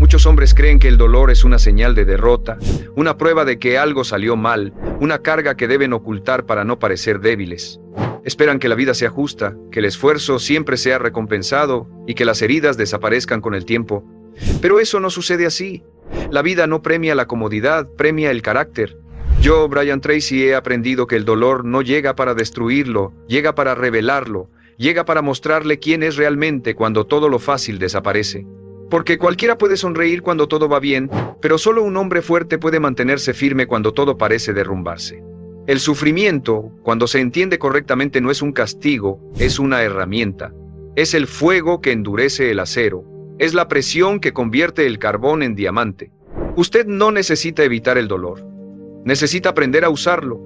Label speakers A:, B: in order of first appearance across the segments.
A: Muchos hombres creen que el dolor es una señal de derrota, una prueba de que algo salió mal, una carga que deben ocultar para no parecer débiles. Esperan que la vida sea justa, que el esfuerzo siempre sea recompensado y que las heridas desaparezcan con el tiempo. Pero eso no sucede así. La vida no premia la comodidad, premia el carácter. Yo, Brian Tracy, he aprendido que el dolor no llega para destruirlo, llega para revelarlo, llega para mostrarle quién es realmente cuando todo lo fácil desaparece. Porque cualquiera puede sonreír cuando todo va bien, pero solo un hombre fuerte puede mantenerse firme cuando todo parece derrumbarse. El sufrimiento, cuando se entiende correctamente, no es un castigo, es una herramienta. Es el fuego que endurece el acero. Es la presión que convierte el carbón en diamante. Usted no necesita evitar el dolor. Necesita aprender a usarlo.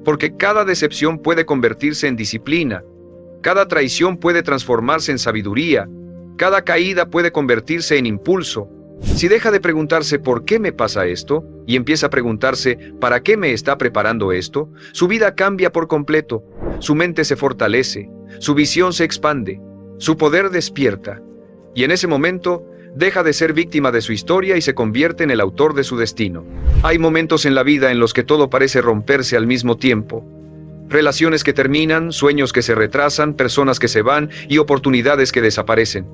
A: Porque cada decepción puede convertirse en disciplina. Cada traición puede transformarse en sabiduría. Cada caída puede convertirse en impulso. Si deja de preguntarse ¿por qué me pasa esto? Y empieza a preguntarse ¿para qué me está preparando esto? Su vida cambia por completo. Su mente se fortalece. Su visión se expande. Su poder despierta. Y en ese momento deja de ser víctima de su historia y se convierte en el autor de su destino. Hay momentos en la vida en los que todo parece romperse al mismo tiempo. Relaciones que terminan, sueños que se retrasan, personas que se van y oportunidades que desaparecen.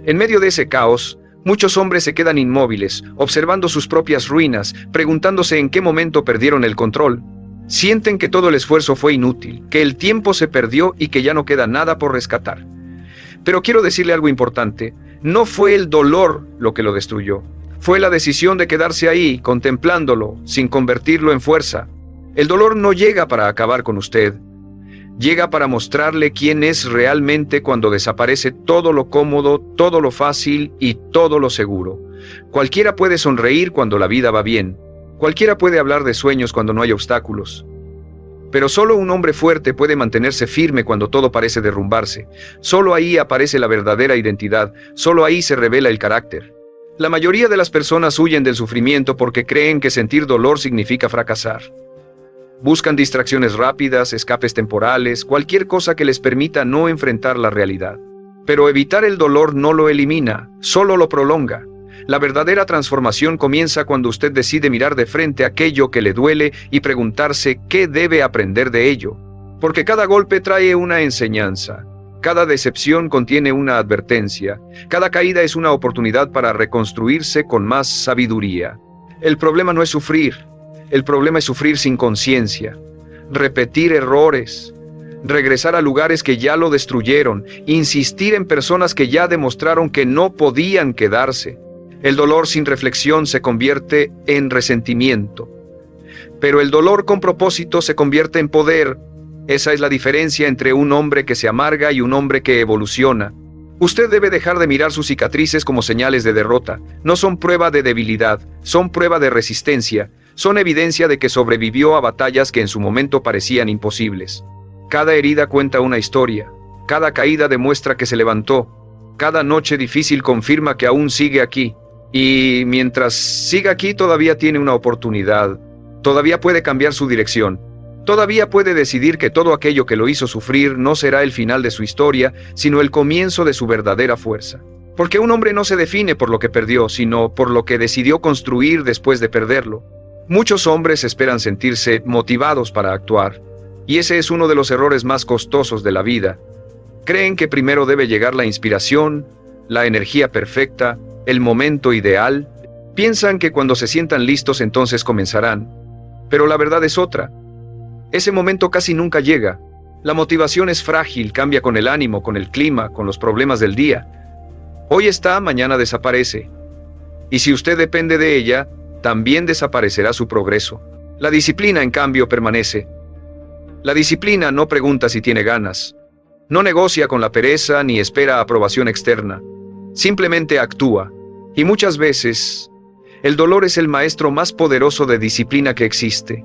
A: En medio de ese caos, muchos hombres se quedan inmóviles, observando sus propias ruinas, preguntándose en qué momento perdieron el control. Sienten que todo el esfuerzo fue inútil, que el tiempo se perdió y que ya no queda nada por rescatar. Pero quiero decirle algo importante. No fue el dolor lo que lo destruyó. Fue la decisión de quedarse ahí, contemplándolo, sin convertirlo en fuerza. El dolor no llega para acabar con usted. Llega para mostrarle quién es realmente cuando desaparece todo lo cómodo, todo lo fácil y todo lo seguro. Cualquiera puede sonreír cuando la vida va bien. Cualquiera puede hablar de sueños cuando no hay obstáculos. Pero solo un hombre fuerte puede mantenerse firme cuando todo parece derrumbarse. Solo ahí aparece la verdadera identidad. Solo ahí se revela el carácter. La mayoría de las personas huyen del sufrimiento porque creen que sentir dolor significa fracasar. Buscan distracciones rápidas, escapes temporales, cualquier cosa que les permita no enfrentar la realidad. Pero evitar el dolor no lo elimina, solo lo prolonga. La verdadera transformación comienza cuando usted decide mirar de frente aquello que le duele y preguntarse qué debe aprender de ello. Porque cada golpe trae una enseñanza. Cada decepción contiene una advertencia. Cada caída es una oportunidad para reconstruirse con más sabiduría. El problema no es sufrir. El problema es sufrir sin conciencia, repetir errores, regresar a lugares que ya lo destruyeron, insistir en personas que ya demostraron que no podían quedarse. El dolor sin reflexión se convierte en resentimiento. Pero el dolor con propósito se convierte en poder. Esa es la diferencia entre un hombre que se amarga y un hombre que evoluciona. Usted debe dejar de mirar sus cicatrices como señales de derrota. No son prueba de debilidad, son prueba de resistencia. Son evidencia de que sobrevivió a batallas que en su momento parecían imposibles. Cada herida cuenta una historia. Cada caída demuestra que se levantó. Cada noche difícil confirma que aún sigue aquí. Y mientras siga aquí todavía tiene una oportunidad. Todavía puede cambiar su dirección. Todavía puede decidir que todo aquello que lo hizo sufrir no será el final de su historia, sino el comienzo de su verdadera fuerza. Porque un hombre no se define por lo que perdió, sino por lo que decidió construir después de perderlo. Muchos hombres esperan sentirse motivados para actuar, y ese es uno de los errores más costosos de la vida. Creen que primero debe llegar la inspiración, la energía perfecta, el momento ideal. Piensan que cuando se sientan listos entonces comenzarán. Pero la verdad es otra. Ese momento casi nunca llega. La motivación es frágil, cambia con el ánimo, con el clima, con los problemas del día. Hoy está, mañana desaparece. Y si usted depende de ella, también desaparecerá su progreso. La disciplina, en cambio, permanece. La disciplina no pregunta si tiene ganas. No negocia con la pereza ni espera aprobación externa. Simplemente actúa. Y muchas veces, el dolor es el maestro más poderoso de disciplina que existe.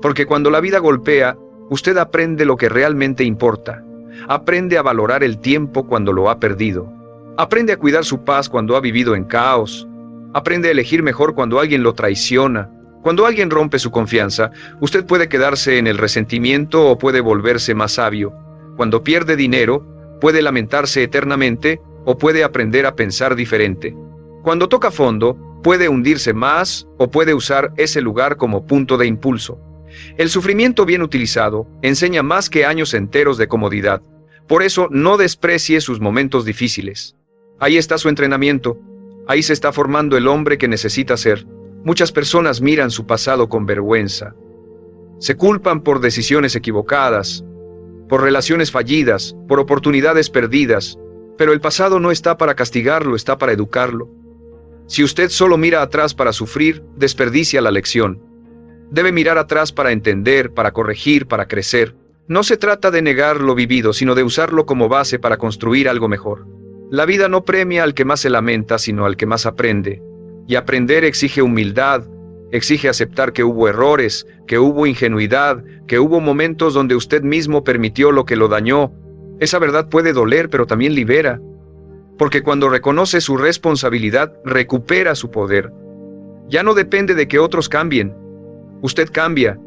A: Porque cuando la vida golpea, usted aprende lo que realmente importa. Aprende a valorar el tiempo cuando lo ha perdido. Aprende a cuidar su paz cuando ha vivido en caos. Aprende a elegir mejor cuando alguien lo traiciona. Cuando alguien rompe su confianza, usted puede quedarse en el resentimiento o puede volverse más sabio. Cuando pierde dinero, puede lamentarse eternamente o puede aprender a pensar diferente. Cuando toca fondo, puede hundirse más o puede usar ese lugar como punto de impulso. El sufrimiento bien utilizado enseña más que años enteros de comodidad. Por eso no desprecie sus momentos difíciles. Ahí está su entrenamiento. Ahí se está formando el hombre que necesita ser. Muchas personas miran su pasado con vergüenza. Se culpan por decisiones equivocadas, por relaciones fallidas, por oportunidades perdidas. Pero el pasado no está para castigarlo, está para educarlo. Si usted solo mira atrás para sufrir, desperdicia la lección. Debe mirar atrás para entender, para corregir, para crecer. No se trata de negar lo vivido, sino de usarlo como base para construir algo mejor. La vida no premia al que más se lamenta, sino al que más aprende. Y aprender exige humildad, exige aceptar que hubo errores, que hubo ingenuidad, que hubo momentos donde usted mismo permitió lo que lo dañó. Esa verdad puede doler, pero también libera. Porque cuando reconoce su responsabilidad, recupera su poder. Ya no depende de que otros cambien. Usted cambia,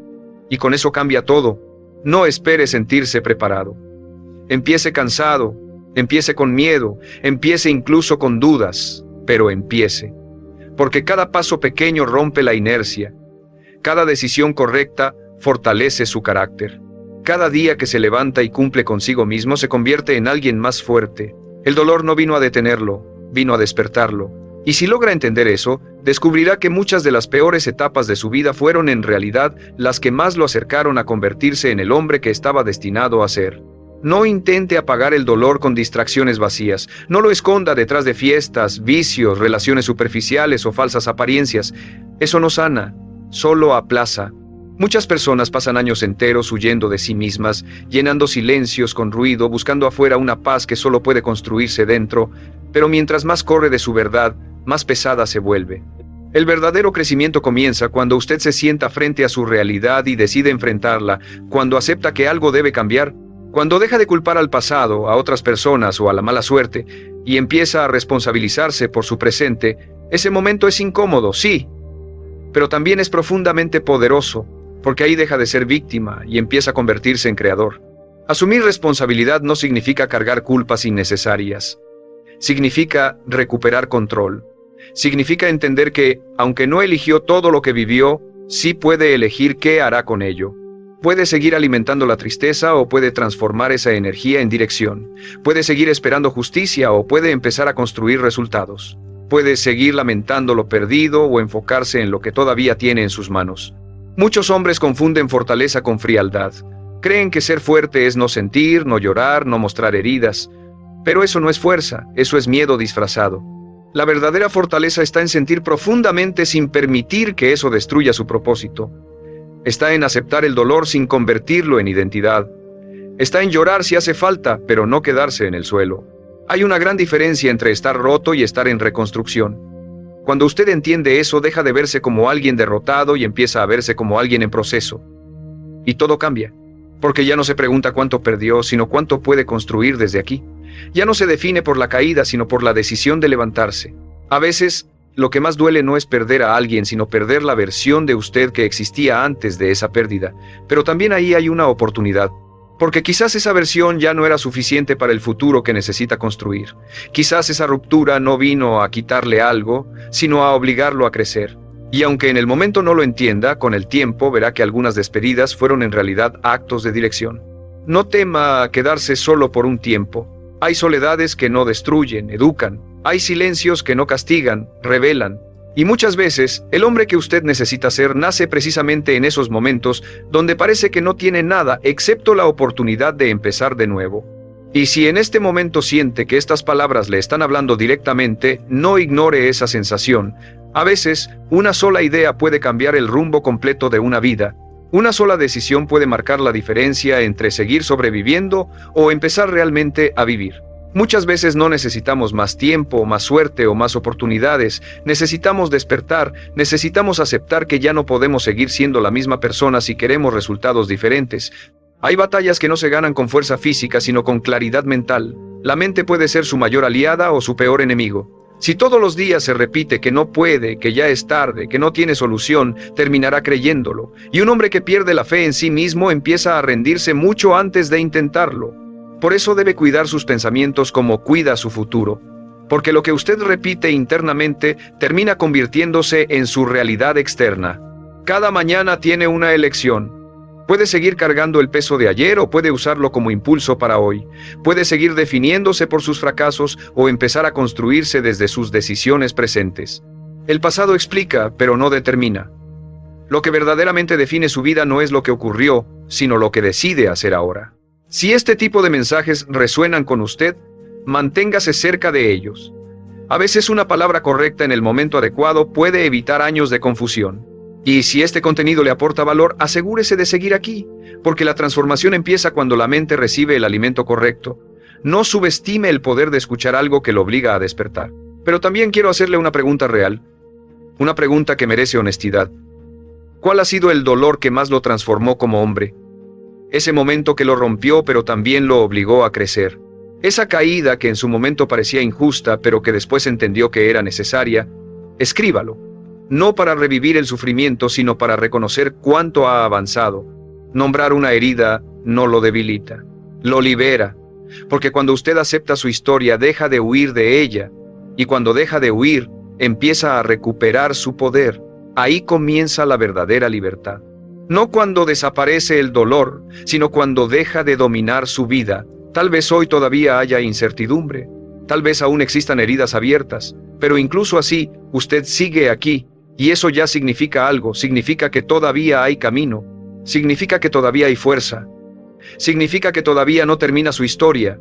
A: y con eso cambia todo. No espere sentirse preparado. Empiece cansado, empiece con miedo, empiece incluso con dudas, pero empiece. Porque cada paso pequeño rompe la inercia. Cada decisión correcta fortalece su carácter. Cada día que se levanta y cumple consigo mismo se convierte en alguien más fuerte. El dolor no vino a detenerlo, vino a despertarlo. Y si logra entender eso, descubrirá que muchas de las peores etapas de su vida fueron en realidad las que más lo acercaron a convertirse en el hombre que estaba destinado a ser. No intente apagar el dolor con distracciones vacías. No lo esconda detrás de fiestas, vicios, relaciones superficiales o falsas apariencias. Eso no sana, solo aplaza. Muchas personas pasan años enteros huyendo de sí mismas, llenando silencios con ruido, buscando afuera una paz que solo puede construirse dentro, pero mientras más corre de su verdad, más pesada se vuelve. El verdadero crecimiento comienza cuando usted se sienta frente a su realidad y decide enfrentarla, cuando acepta que algo debe cambiar, cuando deja de culpar al pasado, a otras personas o a la mala suerte, y empieza a responsabilizarse por su presente. Ese momento es incómodo, sí, pero también es profundamente poderoso, porque ahí deja de ser víctima y empieza a convertirse en creador. Asumir responsabilidad no significa cargar culpas innecesarias. Significa recuperar control. Significa entender que, aunque no eligió todo lo que vivió, sí puede elegir qué hará con ello. Puede seguir alimentando la tristeza o puede transformar esa energía en dirección. Puede seguir esperando justicia o puede empezar a construir resultados. Puede seguir lamentando lo perdido o enfocarse en lo que todavía tiene en sus manos. Muchos hombres confunden fortaleza con frialdad. Creen que ser fuerte es no sentir, no llorar, no mostrar heridas. Pero eso no es fuerza, eso es miedo disfrazado. La verdadera fortaleza está en sentir profundamente sin permitir que eso destruya su propósito. Está en aceptar el dolor sin convertirlo en identidad. Está en llorar si hace falta, pero no quedarse en el suelo. Hay una gran diferencia entre estar roto y estar en reconstrucción. Cuando usted entiende eso, deja de verse como alguien derrotado y empieza a verse como alguien en proceso. Y todo cambia, porque ya no se pregunta cuánto perdió, sino cuánto puede construir desde aquí. Ya no se define por la caída, sino por la decisión de levantarse. A veces, lo que más duele no es perder a alguien, sino perder la versión de usted que existía antes de esa pérdida. Pero también ahí hay una oportunidad. Porque quizás esa versión ya no era suficiente para el futuro que necesita construir. Quizás esa ruptura no vino a quitarle algo, sino a obligarlo a crecer. Y aunque en el momento no lo entienda, con el tiempo verá que algunas despedidas fueron en realidad actos de dirección. No tema quedarse solo por un tiempo. Hay soledades que no destruyen, educan. Hay silencios que no castigan, revelan. Y muchas veces, el hombre que usted necesita ser nace precisamente en esos momentos donde parece que no tiene nada excepto la oportunidad de empezar de nuevo. Y si en este momento siente que estas palabras le están hablando directamente, no ignore esa sensación. A veces, una sola idea puede cambiar el rumbo completo de una vida. Una sola decisión puede marcar la diferencia entre seguir sobreviviendo o empezar realmente a vivir. Muchas veces no necesitamos más tiempo, más suerte o más oportunidades. Necesitamos despertar, necesitamos aceptar que ya no podemos seguir siendo la misma persona si queremos resultados diferentes. Hay batallas que no se ganan con fuerza física, sino con claridad mental. La mente puede ser su mayor aliada o su peor enemigo. Si todos los días se repite que no puede, que ya es tarde, que no tiene solución, terminará creyéndolo. Y un hombre que pierde la fe en sí mismo empieza a rendirse mucho antes de intentarlo. Por eso debe cuidar sus pensamientos como cuida su futuro. porque lo que usted repite internamente termina convirtiéndose en su realidad externa. Cada mañana tiene una elección. Puede seguir cargando el peso de ayer o puede usarlo como impulso para hoy. Puede seguir definiéndose por sus fracasos o empezar a construirse desde sus decisiones presentes. El pasado explica, pero no determina. Lo que verdaderamente define su vida no es lo que ocurrió, sino lo que decide hacer ahora. Si este tipo de mensajes resuenan con usted, manténgase cerca de ellos. A veces una palabra correcta en el momento adecuado puede evitar años de confusión. Y si este contenido le aporta valor, asegúrese de seguir aquí, porque la transformación empieza cuando la mente recibe el alimento correcto. No subestime el poder de escuchar algo que lo obliga a despertar. Pero también quiero hacerle una pregunta real, una pregunta que merece honestidad. ¿Cuál ha sido el dolor que más lo transformó como hombre? Ese momento que lo rompió, pero también lo obligó a crecer. Esa caída que en su momento parecía injusta, pero que después entendió que era necesaria. Escríbalo. No para revivir el sufrimiento, sino para reconocer cuánto ha avanzado. Nombrar una herida no lo debilita, lo libera, porque cuando usted acepta su historia, deja de huir de ella, y cuando deja de huir, empieza a recuperar su poder. Ahí comienza la verdadera libertad. No cuando desaparece el dolor, sino cuando deja de dominar su vida. Tal vez hoy todavía haya incertidumbre, tal vez aún existan heridas abiertas, pero incluso así, usted sigue aquí. Y eso ya significa algo, significa que todavía hay camino, significa que todavía hay fuerza, significa que todavía no termina su historia.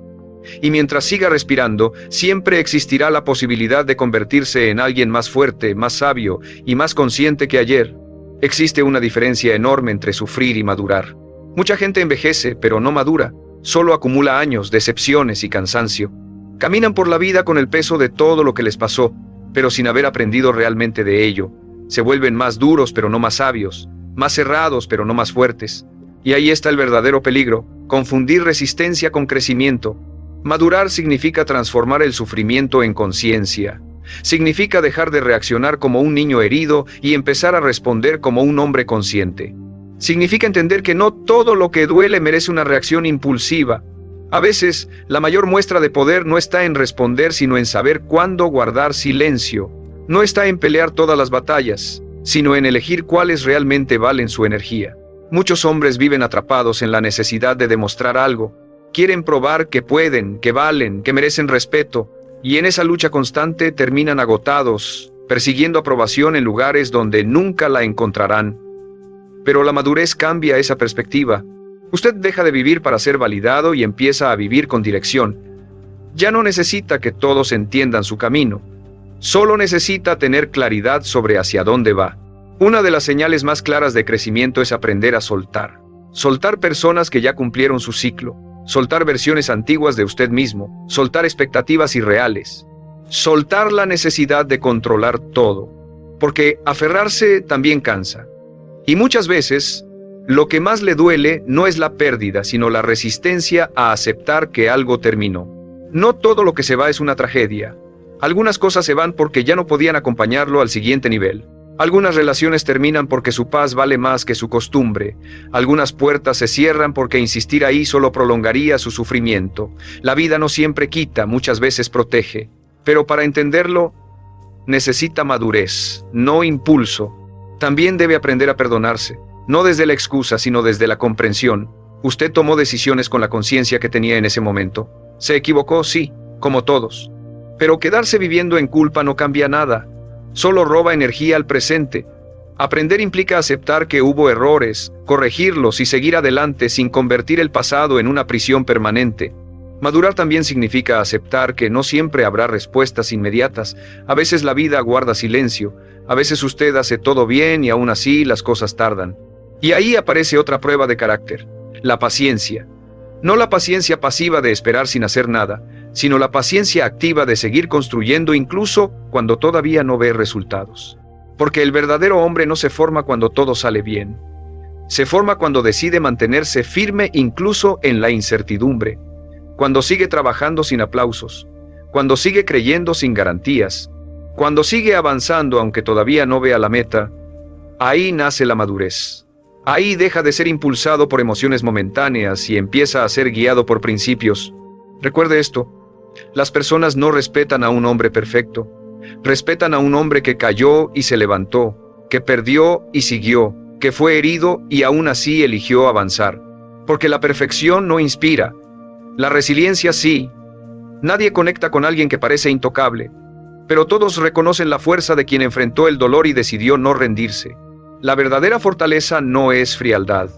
A: Y mientras siga respirando, siempre existirá la posibilidad de convertirse en alguien más fuerte, más sabio y más consciente que ayer. Existe una diferencia enorme entre sufrir y madurar. Mucha gente envejece, pero no madura, solo acumula años, decepciones y cansancio. Caminan por la vida con el peso de todo lo que les pasó, pero sin haber aprendido realmente de ello. Se vuelven más duros pero no más sabios, más cerrados pero no más fuertes. Y ahí está el verdadero peligro, confundir resistencia con crecimiento. Madurar significa transformar el sufrimiento en conciencia. Significa dejar de reaccionar como un niño herido y empezar a responder como un hombre consciente. Significa entender que no todo lo que duele merece una reacción impulsiva. A veces, la mayor muestra de poder no está en responder, sino en saber cuándo guardar silencio. No está en pelear todas las batallas, sino en elegir cuáles realmente valen su energía. Muchos hombres viven atrapados en la necesidad de demostrar algo. Quieren probar que pueden, que valen, que merecen respeto, y en esa lucha constante terminan agotados, persiguiendo aprobación en lugares donde nunca la encontrarán. Pero la madurez cambia esa perspectiva. Usted deja de vivir para ser validado y empieza a vivir con dirección. Ya no necesita que todos entiendan su camino. Solo necesita tener claridad sobre hacia dónde va. Una de las señales más claras de crecimiento es aprender a soltar. Soltar personas que ya cumplieron su ciclo. Soltar versiones antiguas de usted mismo. Soltar expectativas irreales. Soltar la necesidad de controlar todo. Porque aferrarse también cansa. Y muchas veces, lo que más le duele no es la pérdida, sino la resistencia a aceptar que algo terminó. No todo lo que se va es una tragedia. Algunas cosas se van porque ya no podían acompañarlo al siguiente nivel. Algunas relaciones terminan porque su paz vale más que su costumbre. Algunas puertas se cierran porque insistir ahí solo prolongaría su sufrimiento. La vida no siempre quita, muchas veces protege. Pero para entenderlo, necesita madurez, no impulso. También debe aprender a perdonarse, no desde la excusa, sino desde la comprensión. Usted tomó decisiones con la conciencia que tenía en ese momento. Se equivocó, sí, como todos. Pero quedarse viviendo en culpa no cambia nada. Solo roba energía al presente. Aprender implica aceptar que hubo errores, corregirlos y seguir adelante sin convertir el pasado en una prisión permanente. Madurar también significa aceptar que no siempre habrá respuestas inmediatas. A veces la vida guarda silencio. A veces usted hace todo bien y aún así las cosas tardan. Y ahí aparece otra prueba de carácter: la paciencia. No la paciencia pasiva de esperar sin hacer nada, sino la paciencia activa de seguir construyendo incluso cuando todavía no ve resultados. Porque el verdadero hombre no se forma cuando todo sale bien. Se forma cuando decide mantenerse firme incluso en la incertidumbre, cuando sigue trabajando sin aplausos, cuando sigue creyendo sin garantías, cuando sigue avanzando aunque todavía no vea la meta. Ahí nace la madurez. Ahí deja de ser impulsado por emociones momentáneas y empieza a ser guiado por principios. Recuerde esto: Las personas no respetan a un hombre perfecto. Respetan a un hombre que cayó y se levantó, que perdió y siguió, que fue herido y aún así eligió avanzar. Porque la perfección no inspira. La resiliencia sí. Nadie conecta con alguien que parece intocable, pero todos reconocen la fuerza de quien enfrentó el dolor y decidió no rendirse. La verdadera fortaleza no es frialdad.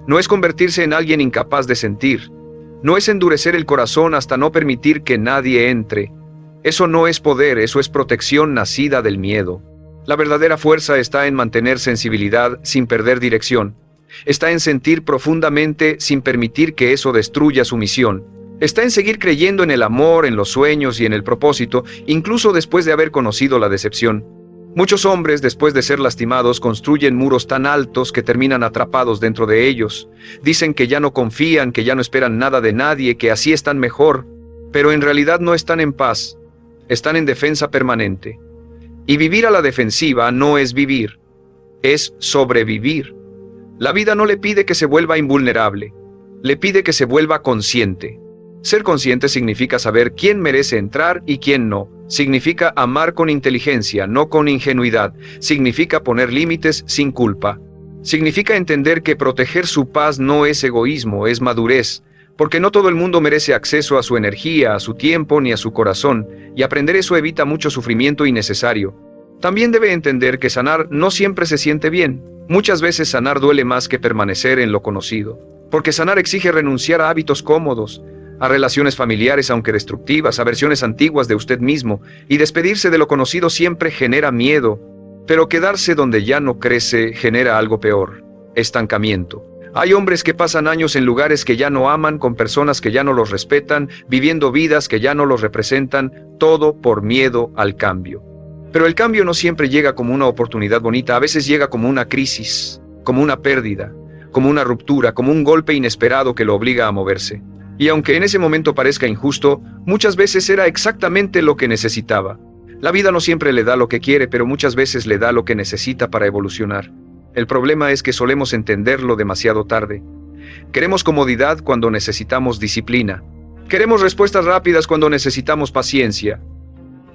A: No es convertirse en alguien incapaz de sentir. No es endurecer el corazón hasta no permitir que nadie entre. Eso no es poder, eso es protección nacida del miedo. La verdadera fuerza está en mantener sensibilidad sin perder dirección. Está en sentir profundamente sin permitir que eso destruya su misión. Está en seguir creyendo en el amor, en los sueños y en el propósito, incluso después de haber conocido la decepción. Muchos hombres, después de ser lastimados, construyen muros tan altos que terminan atrapados dentro de ellos. Dicen que ya no confían, que ya no esperan nada de nadie, que así están mejor, pero en realidad no están en paz. Están en defensa permanente. Y vivir a la defensiva no es vivir, es sobrevivir. La vida no le pide que se vuelva invulnerable, le pide que se vuelva consciente. Ser consciente significa saber quién merece entrar y quién no. Significa amar con inteligencia, no con ingenuidad. Significa poner límites sin culpa. Significa entender que proteger su paz no es egoísmo, es madurez. Porque no todo el mundo merece acceso a su energía, a su tiempo ni a su corazón, y aprender eso evita mucho sufrimiento innecesario. También debe entender que sanar no siempre se siente bien. Muchas veces sanar duele más que permanecer en lo conocido. Porque sanar exige renunciar a hábitos cómodos, a relaciones familiares aunque destructivas, a versiones antiguas de usted mismo, y despedirse de lo conocido siempre genera miedo, pero quedarse donde ya no crece genera algo peor: estancamiento. Hay hombres que pasan años en lugares que ya no aman, con personas que ya no los respetan, viviendo vidas que ya no los representan, todo por miedo al cambio. Pero el cambio no siempre llega como una oportunidad bonita, a veces llega como una crisis, como una pérdida, como una ruptura, como un golpe inesperado que lo obliga a moverse. Y aunque en ese momento parezca injusto, muchas veces era exactamente lo que necesitaba. La vida no siempre le da lo que quiere, pero muchas veces le da lo que necesita para evolucionar. El problema es que solemos entenderlo demasiado tarde. Queremos comodidad cuando necesitamos disciplina. Queremos respuestas rápidas cuando necesitamos paciencia.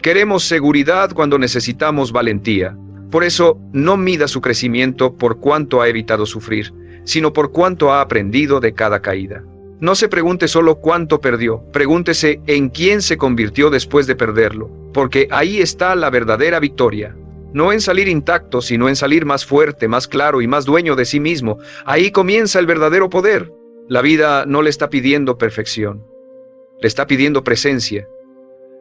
A: Queremos seguridad cuando necesitamos valentía. Por eso, no mida su crecimiento por cuánto ha evitado sufrir, sino por cuánto ha aprendido de cada caída. No se pregunte solo cuánto perdió, pregúntese en quién se convirtió después de perderlo, porque ahí está la verdadera victoria. No en salir intacto, sino en salir más fuerte, más claro y más dueño de sí mismo. Ahí comienza el verdadero poder. La vida no le está pidiendo perfección, le está pidiendo presencia.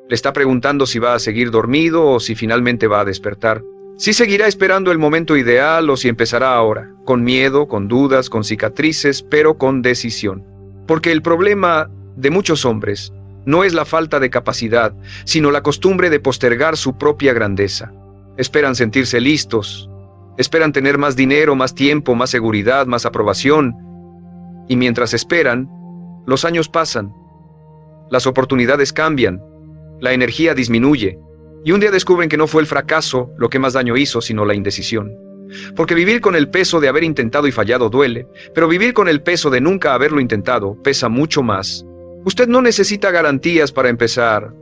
A: Le está preguntando si va a seguir dormido o si finalmente va a despertar. Si seguirá esperando el momento ideal o si empezará ahora, con miedo, con dudas, con cicatrices, pero con decisión. Porque el problema de muchos hombres no es la falta de capacidad, sino la costumbre de postergar su propia grandeza. Esperan sentirse listos, esperan tener más dinero, más tiempo, más seguridad, más aprobación. Y mientras esperan, los años pasan, las oportunidades cambian, la energía disminuye, y un día descubren que no fue el fracaso lo que más daño hizo, sino la indecisión. Porque vivir con el peso de haber intentado y fallado duele, pero vivir con el peso de nunca haberlo intentado pesa mucho más. Usted no necesita garantías para empezar,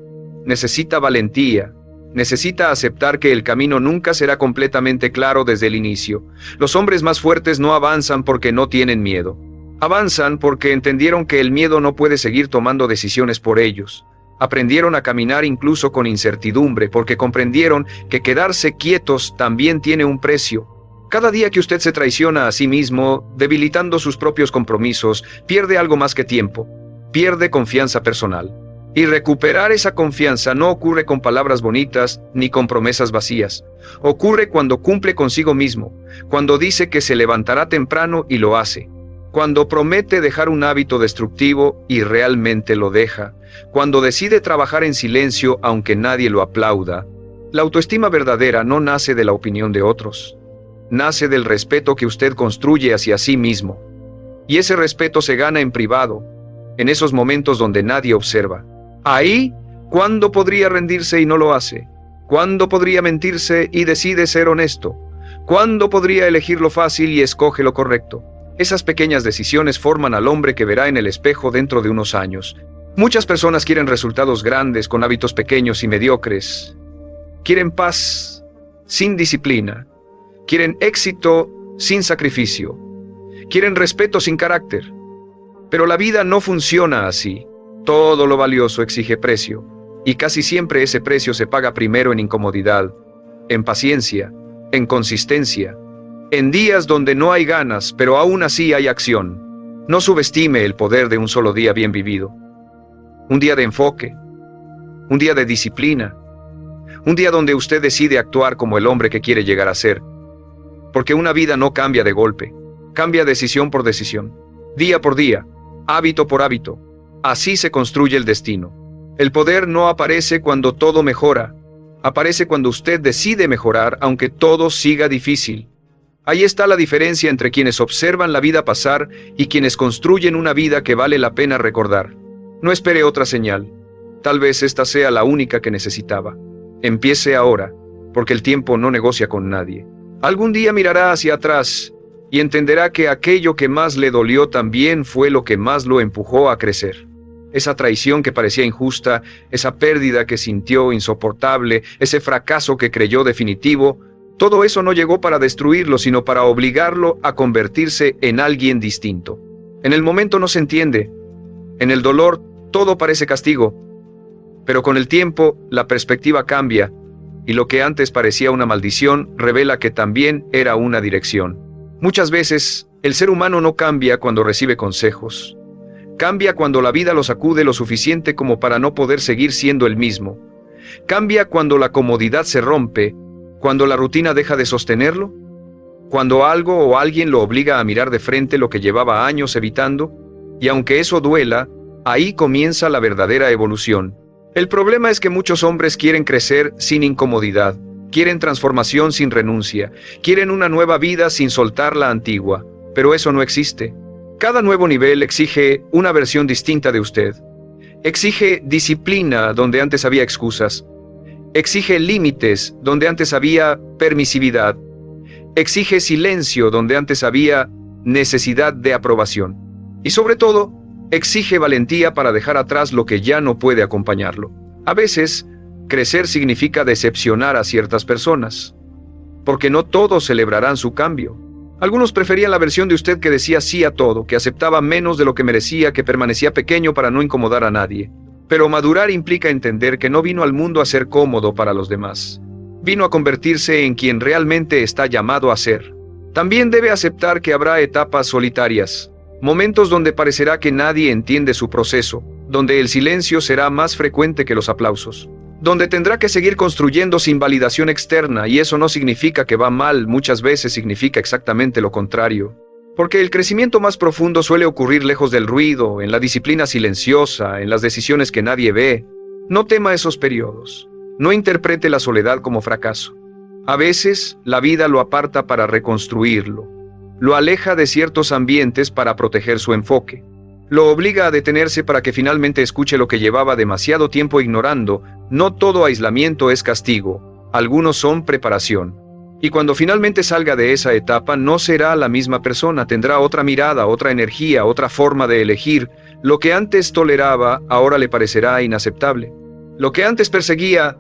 A: necesita valentía. Necesita aceptar que el camino nunca será completamente claro desde el inicio. Los hombres más fuertes no avanzan porque no tienen miedo. Avanzan porque entendieron que el miedo no puede seguir tomando decisiones por ellos. Aprendieron a caminar incluso con incertidumbre porque comprendieron que quedarse quietos también tiene un precio. Cada día que usted se traiciona a sí mismo, debilitando sus propios compromisos, pierde algo más que tiempo. Pierde confianza personal. Y recuperar esa confianza no ocurre con palabras bonitas ni con promesas vacías. Ocurre cuando cumple consigo mismo, cuando dice que se levantará temprano y lo hace, cuando promete dejar un hábito destructivo y realmente lo deja, cuando decide trabajar en silencio aunque nadie lo aplauda. La autoestima verdadera no nace de la opinión de otros, nace del respeto que usted construye hacia sí mismo. Y ese respeto se gana en privado, en esos momentos donde nadie observa. Ahí, ¿cuándo podría rendirse y no lo hace? ¿Cuándo podría mentirse y decide ser honesto? ¿Cuándo podría elegir lo fácil y escoge lo correcto? Esas pequeñas decisiones forman al hombre que verá en el espejo dentro de unos años. Muchas personas quieren resultados grandes con hábitos pequeños y mediocres. Quieren paz sin disciplina. Quieren éxito sin sacrificio. Quieren respeto sin carácter. Pero la vida no funciona así. Todo lo valioso exige precio. Y casi siempre ese precio se paga primero en incomodidad, en paciencia, en consistencia, en días donde no hay ganas, pero aún así hay acción. No subestime el poder de un solo día bien vivido. Un día de enfoque, un día de disciplina, un día donde usted decide actuar como el hombre que quiere llegar a ser. Porque una vida no cambia de golpe, cambia decisión por decisión, día por día, hábito por hábito. Así se construye el destino. El poder no aparece cuando todo mejora, aparece cuando usted decide mejorar aunque todo siga difícil. Ahí está la diferencia entre quienes observan la vida pasar y quienes construyen una vida que vale la pena recordar. No espere otra señal. Tal vez esta sea la única que necesitaba. Empiece ahora, porque el tiempo no negocia con nadie. Algún día mirará hacia atrás y entenderá que aquello que más le dolió también fue lo que más lo empujó a crecer. Esa traición que parecía injusta, esa pérdida que sintió insoportable, ese fracaso que creyó definitivo, todo eso no llegó para destruirlo, sino para obligarlo a convertirse en alguien distinto. En el momento no se entiende. En el dolor todo parece castigo. Pero con el tiempo la perspectiva cambia, y lo que antes parecía una maldición revela que también era una dirección. Muchas veces el ser humano no cambia cuando recibe consejos. Cambia cuando la vida lo sacude lo suficiente como para no poder seguir siendo el mismo. Cambia cuando la comodidad se rompe, cuando la rutina deja de sostenerlo, cuando algo o alguien lo obliga a mirar de frente lo que llevaba años evitando, y aunque eso duela, ahí comienza la verdadera evolución. El problema es que muchos hombres quieren crecer sin incomodidad, quieren transformación sin renuncia, quieren una nueva vida sin soltar la antigua, pero eso no existe. Cada nuevo nivel exige una versión distinta de usted. Exige disciplina donde antes había excusas. Exige límites donde antes había permisividad. Exige silencio donde antes había necesidad de aprobación. Y sobre todo, exige valentía para dejar atrás lo que ya no puede acompañarlo. A veces, crecer significa decepcionar a ciertas personas, porque no todos celebrarán su cambio. Algunos preferían la versión de usted que decía sí a todo, que aceptaba menos de lo que merecía, que permanecía pequeño para no incomodar a nadie. Pero madurar implica entender que no vino al mundo a ser cómodo para los demás. Vino a convertirse en quien realmente está llamado a ser. También debe aceptar que habrá etapas solitarias, momentos donde parecerá que nadie entiende su proceso, donde el silencio será más frecuente que los aplausos, donde tendrá que seguir construyendo sin validación externa, y eso no significa que va mal, muchas veces significa exactamente lo contrario. Porque el crecimiento más profundo suele ocurrir lejos del ruido, en la disciplina silenciosa, en las decisiones que nadie ve. No tema esos periodos. No interprete la soledad como fracaso. A veces, la vida lo aparta para reconstruirlo. Lo aleja de ciertos ambientes para proteger su enfoque. Lo obliga a detenerse para que finalmente escuche lo que llevaba demasiado tiempo ignorando. No todo aislamiento es castigo, algunos son preparación. Y cuando finalmente salga de esa etapa no será la misma persona, tendrá otra mirada, otra energía, otra forma de elegir. Lo que antes toleraba, ahora le parecerá inaceptable. Lo que antes perseguía,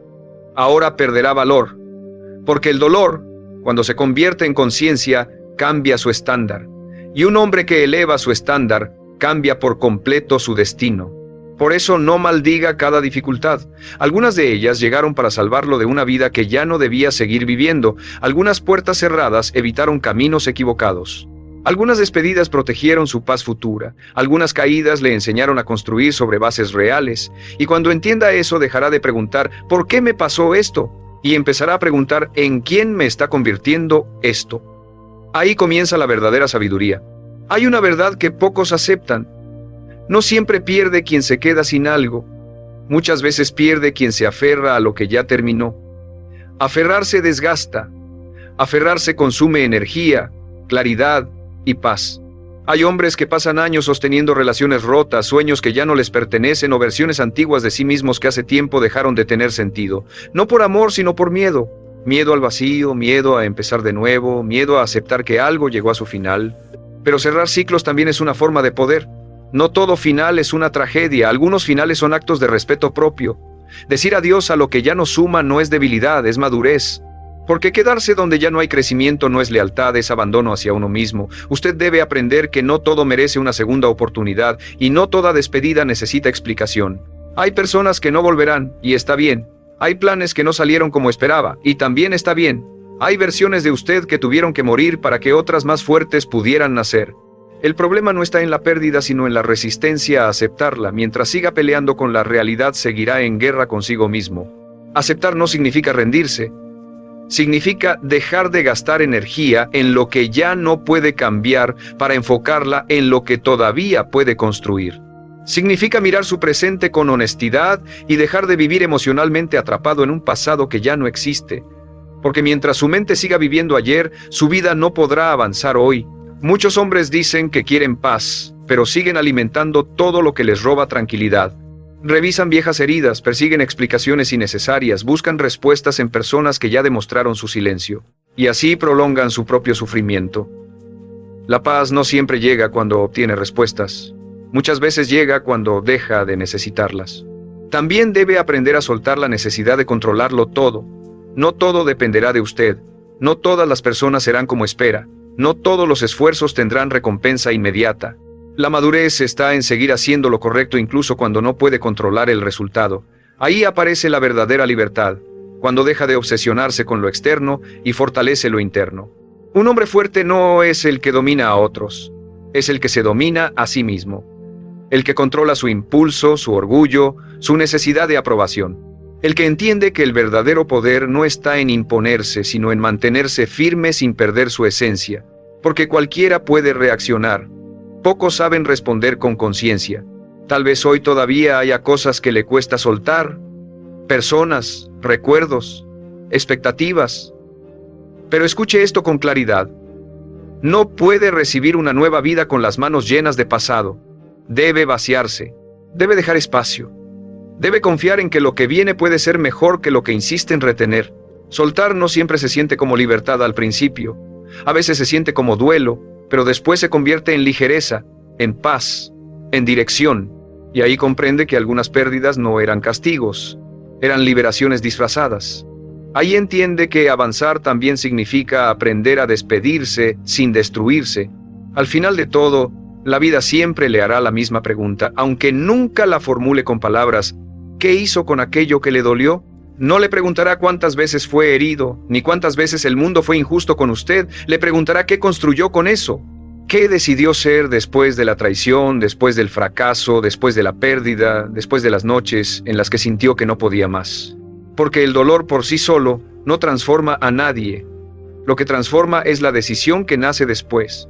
A: ahora perderá valor. Porque el dolor, cuando se convierte en conciencia, cambia su estándar. Y un hombre que eleva su estándar, cambia por completo su destino. Por eso no maldiga cada dificultad. Algunas de ellas llegaron para salvarlo de una vida que ya no debía seguir viviendo. Algunas puertas cerradas evitaron caminos equivocados. Algunas despedidas protegieron su paz futura. Algunas caídas le enseñaron a construir sobre bases reales. Y cuando entienda eso dejará de preguntar ¿por qué me pasó esto? Y empezará a preguntar ¿en quién me está convirtiendo esto? Ahí comienza la verdadera sabiduría. Hay una verdad que pocos aceptan. No siempre pierde quien se queda sin algo. Muchas veces pierde quien se aferra a lo que ya terminó. Aferrarse desgasta. Aferrarse consume energía, claridad y paz. Hay hombres que pasan años sosteniendo relaciones rotas, sueños que ya no les pertenecen o versiones antiguas de sí mismos que hace tiempo dejaron de tener sentido. No por amor, sino por miedo. Miedo al vacío, miedo a empezar de nuevo, miedo a aceptar que algo llegó a su final. Pero cerrar ciclos también es una forma de poder. No todo final es una tragedia, algunos finales son actos de respeto propio. Decir adiós a lo que ya no suma no es debilidad, es madurez. Porque quedarse donde ya no hay crecimiento no es lealtad, es abandono hacia uno mismo. Usted debe aprender que no todo merece una segunda oportunidad y no toda despedida necesita explicación. Hay personas que no volverán, y está bien. Hay planes que no salieron como esperaba, y también está bien. Hay versiones de usted que tuvieron que morir para que otras más fuertes pudieran nacer. El problema no está en la pérdida, sino en la resistencia a aceptarla. Mientras siga peleando con la realidad, seguirá en guerra consigo mismo. Aceptar no significa rendirse. Significa dejar de gastar energía en lo que ya no puede cambiar para enfocarla en lo que todavía puede construir. Significa mirar su presente con honestidad y dejar de vivir emocionalmente atrapado en un pasado que ya no existe. Porque mientras su mente siga viviendo ayer, su vida no podrá avanzar hoy. Muchos hombres dicen que quieren paz, pero siguen alimentando todo lo que les roba tranquilidad. Revisan viejas heridas, persiguen explicaciones innecesarias, buscan respuestas en personas que ya demostraron su silencio, y así prolongan su propio sufrimiento. La paz no siempre llega cuando obtiene respuestas. Muchas veces llega cuando deja de necesitarlas. También debe aprender a soltar la necesidad de controlarlo todo. No todo dependerá de usted. No todas las personas serán como espera. No todos los esfuerzos tendrán recompensa inmediata. La madurez está en seguir haciendo lo correcto incluso cuando no puede controlar el resultado. Ahí aparece la verdadera libertad, cuando deja de obsesionarse con lo externo y fortalece lo interno. Un hombre fuerte no es el que domina a otros, es el que se domina a sí mismo. El que controla su impulso, su orgullo, su necesidad de aprobación. El que entiende que el verdadero poder no está en imponerse, sino en mantenerse firme sin perder su esencia. Porque cualquiera puede reaccionar. Pocos saben responder con conciencia. Tal vez hoy todavía haya cosas que le cuesta soltar. Personas, recuerdos, expectativas. Pero escuche esto con claridad. No puede recibir una nueva vida con las manos llenas de pasado. Debe vaciarse. Debe dejar espacio. Debe confiar en que lo que viene puede ser mejor que lo que insiste en retener. Soltar no siempre se siente como libertad al principio. A veces se siente como duelo, pero después se convierte en ligereza, en paz, en dirección. Y ahí comprende que algunas pérdidas no eran castigos, eran liberaciones disfrazadas. Ahí entiende que avanzar también significa aprender a despedirse sin destruirse. Al final de todo, la vida siempre le hará la misma pregunta, aunque nunca la formule con palabras. ¿Qué hizo con aquello que le dolió? No le preguntará cuántas veces fue herido, ni cuántas veces el mundo fue injusto con usted. Le preguntará qué construyó con eso. ¿Qué decidió ser después de la traición, después del fracaso, después de la pérdida, después de las noches en las que sintió que no podía más? Porque el dolor por sí solo no transforma a nadie. Lo que transforma es la decisión que nace después.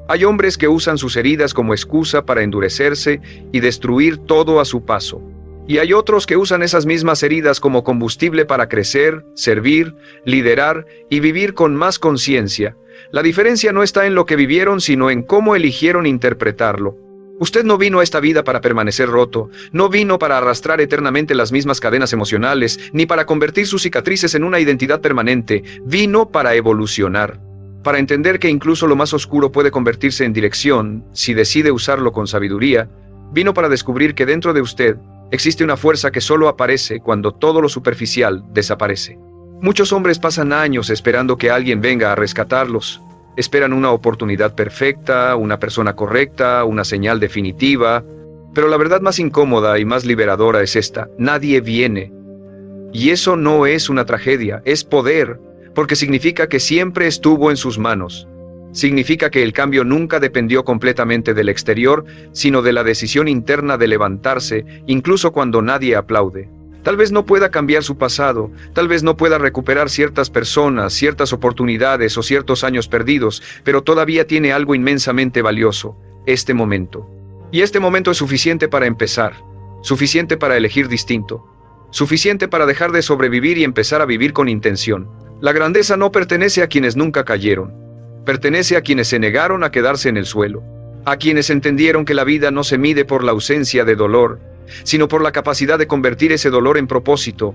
A: Hay hombres que usan sus heridas como excusa para endurecerse y destruir todo a su paso. Y hay otros que usan esas mismas heridas como combustible para crecer, servir, liderar y vivir con más conciencia. La diferencia no está en lo que vivieron, sino en cómo eligieron interpretarlo. Usted no vino a esta vida para permanecer roto, no vino para arrastrar eternamente las mismas cadenas emocionales, ni para convertir sus cicatrices en una identidad permanente. Vino para evolucionar, para entender que incluso lo más oscuro puede convertirse en dirección, si decide usarlo con sabiduría. Vino para descubrir que dentro de usted existe una fuerza que solo aparece cuando todo lo superficial desaparece. Muchos hombres pasan años esperando que alguien venga a rescatarlos. Esperan una oportunidad perfecta, una persona correcta, una señal definitiva. Pero la verdad más incómoda y más liberadora es esta: nadie viene. Y eso no es una tragedia, es poder, porque significa que siempre estuvo en sus manos. Significa que el cambio nunca dependió completamente del exterior, sino de la decisión interna de levantarse, incluso cuando nadie aplaude. Tal vez no pueda cambiar su pasado, tal vez no pueda recuperar ciertas personas, ciertas oportunidades o ciertos años perdidos, pero todavía tiene algo inmensamente valioso: este momento. Y este momento es suficiente para empezar, suficiente para elegir distinto, suficiente para dejar de sobrevivir y empezar a vivir con intención. La grandeza no pertenece a quienes nunca cayeron. Pertenece a quienes se negaron a quedarse en el suelo, a quienes entendieron que la vida no se mide por la ausencia de dolor, sino por la capacidad de convertir ese dolor en propósito,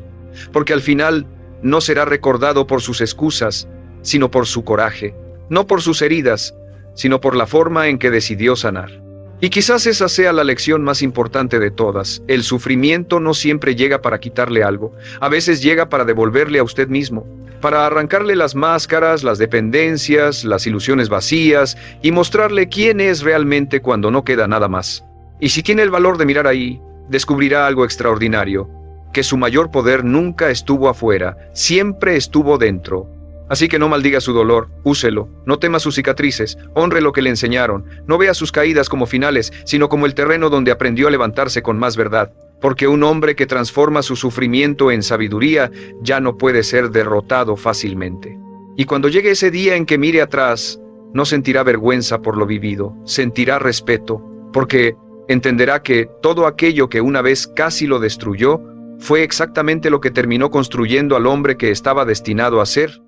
A: porque al final no será recordado por sus excusas, sino por su coraje, no por sus heridas, sino por la forma en que decidió sanar. Y quizás esa sea la lección más importante de todas. El sufrimiento no siempre llega para quitarle algo, a veces llega para devolverle a usted mismo, para arrancarle las máscaras, las dependencias, las ilusiones vacías y mostrarle quién es realmente cuando no queda nada más. Y si tiene el valor de mirar ahí, descubrirá algo extraordinario, que su mayor poder nunca estuvo afuera, siempre estuvo dentro. Así que no maldiga su dolor, úselo, no tema sus cicatrices, honre lo que le enseñaron, no vea sus caídas como finales, sino como el terreno donde aprendió a levantarse con más verdad, porque un hombre que transforma su sufrimiento en sabiduría ya no puede ser derrotado fácilmente. Y cuando llegue ese día en que mire atrás, no sentirá vergüenza por lo vivido, sentirá respeto, porque entenderá que todo aquello que una vez casi lo destruyó fue exactamente lo que terminó construyendo al hombre que estaba destinado a ser.